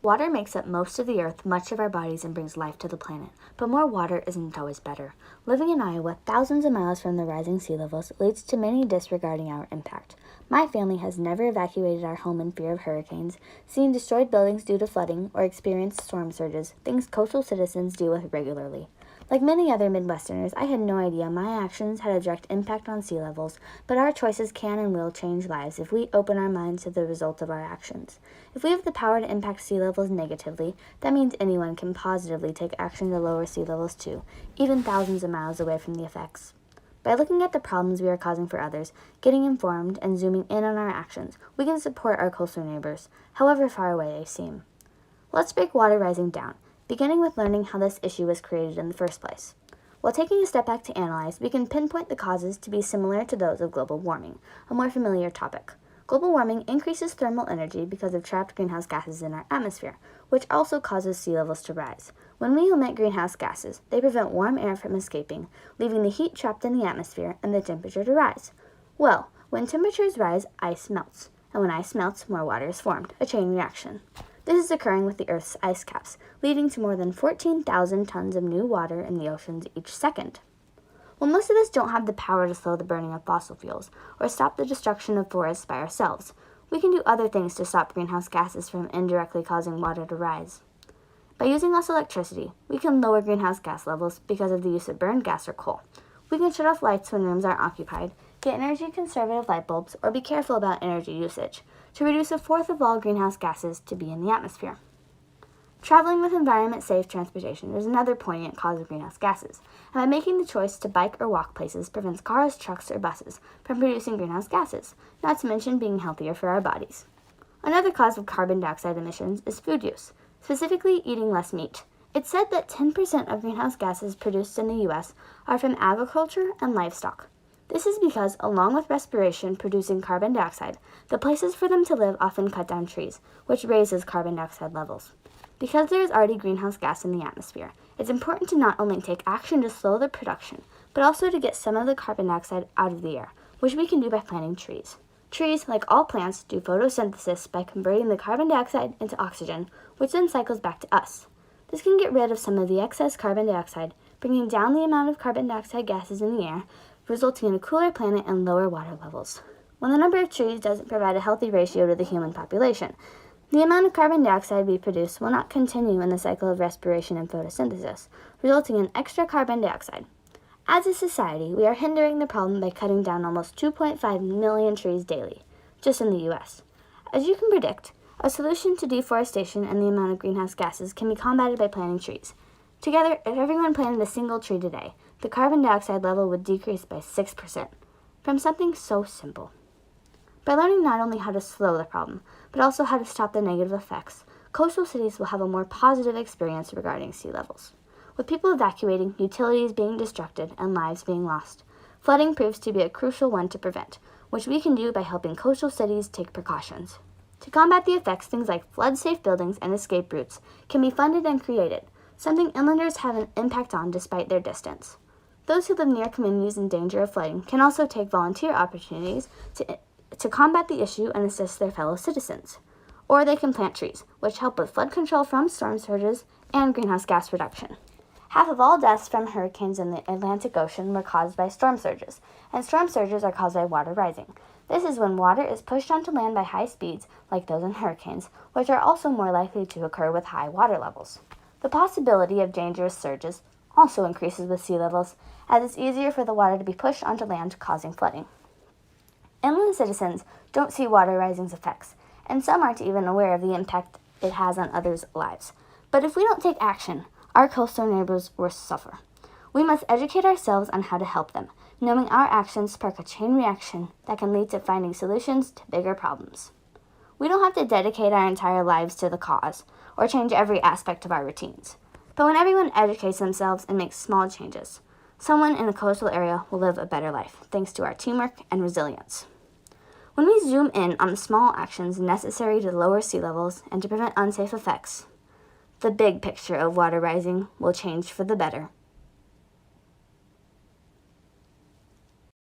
Water makes up most of the earth, much of our bodies, and brings life to the planet. But more water isn't always better. Living in Iowa, thousands of miles from the rising sea levels, leads to many disregarding our impact. My family has never evacuated our home in fear of hurricanes, seen destroyed buildings due to flooding, or experienced storm surges, things coastal citizens deal with regularly. Like many other Midwesterners, I had no idea my actions had a direct impact on sea levels, but our choices can and will change lives if we open our minds to the results of our actions. If we have the power to impact sea levels negatively, that means anyone can positively take action to lower sea levels too, even thousands of miles away from the effects. By looking at the problems we are causing for others, getting informed, and zooming in on our actions, we can support our coastal neighbors, however far away they seem. Let's break water rising down, beginning with learning how this issue was created in the first place. While taking a step back to analyze, we can pinpoint the causes to be similar to those of global warming, a more familiar topic. Global warming increases thermal energy because of trapped greenhouse gases in our atmosphere, which also causes sea levels to rise. When we emit greenhouse gases, they prevent warm air from escaping, leaving the heat trapped in the atmosphere and the temperature to rise. Well, when temperatures rise, ice melts, and when ice melts, more water is formed, a chain reaction. This is occurring with the Earth's ice caps, leading to more than 14,000 tons of new water in the oceans each second. While most of us don't have the power to slow the burning of fossil fuels or stop the destruction of forests by ourselves, we can do other things to stop greenhouse gases from indirectly causing water to rise. By using less electricity, we can lower greenhouse gas levels because of the use of burned gas or coal. We can shut off lights when rooms aren't occupied, get energy-conservative light bulbs, or be careful about energy usage to reduce a fourth of all greenhouse gases to be in the atmosphere. Traveling with environment-safe transportation is another poignant cause of greenhouse gases, and by making the choice to bike or walk places prevents cars, trucks, or buses from producing greenhouse gases, not to mention being healthier for our bodies. Another cause of carbon dioxide emissions is food use, specifically eating less meat. It's said that 10% of greenhouse gases produced in the U.S. are from agriculture and livestock. This is because, along with respiration producing carbon dioxide, the places for them to live often cut down trees, which raises carbon dioxide levels. Because there is already greenhouse gas in the atmosphere, it's important to not only take action to slow the production, but also to get some of the carbon dioxide out of the air, which we can do by planting trees. Trees, like all plants, do photosynthesis by converting the carbon dioxide into oxygen, which then cycles back to us. This can get rid of some of the excess carbon dioxide, bringing down the amount of carbon dioxide gases in the air, resulting in a cooler planet and lower water levels. When the number of trees doesn't provide a healthy ratio to the human population, the amount of carbon dioxide we produce will not continue in the cycle of respiration and photosynthesis, resulting in extra carbon dioxide. As a society, we are hindering the problem by cutting down almost 2.5 million trees daily, just in the U.S. As you can predict, a solution to deforestation and the amount of greenhouse gases can be combated by planting trees. Together, if everyone planted a single tree today, the carbon dioxide level would decrease by 6%, from something so simple. By learning not only how to slow the problem, but also how to stop the negative effects, coastal cities will have a more positive experience regarding sea levels. With people evacuating, utilities being destructed, and lives being lost, flooding proves to be a crucial one to prevent, which we can do by helping coastal cities take precautions. To combat the effects, things like flood-safe buildings and escape routes can be funded and created, something inlanders have an impact on despite their distance. Those who live near communities in danger of flooding can also take volunteer opportunities to combat the issue and assist their fellow citizens. Or they can plant trees, which help with flood control from storm surges and greenhouse gas reduction. Half of all deaths from hurricanes in the Atlantic Ocean were caused by storm surges, and storm surges are caused by water rising. This is when water is pushed onto land by high speeds, like those in hurricanes, which are also more likely to occur with high water levels. The possibility of dangerous surges also increases with sea levels, as it's easier for the water to be pushed onto land, causing flooding. Inland citizens don't see water rising's effects, and some aren't even aware of the impact it has on others' lives. But if we don't take action, our coastal neighbors will suffer. We must educate ourselves on how to help them, knowing our actions spark a chain reaction that can lead to finding solutions to bigger problems. We don't have to dedicate our entire lives to the cause, or change every aspect of our routines. But when everyone educates themselves and makes small changes, someone in a coastal area will live a better life, thanks to our teamwork and resilience. When we zoom in on the small actions necessary to lower sea levels and to prevent unsafe effects, the big picture of water rising will change for the better.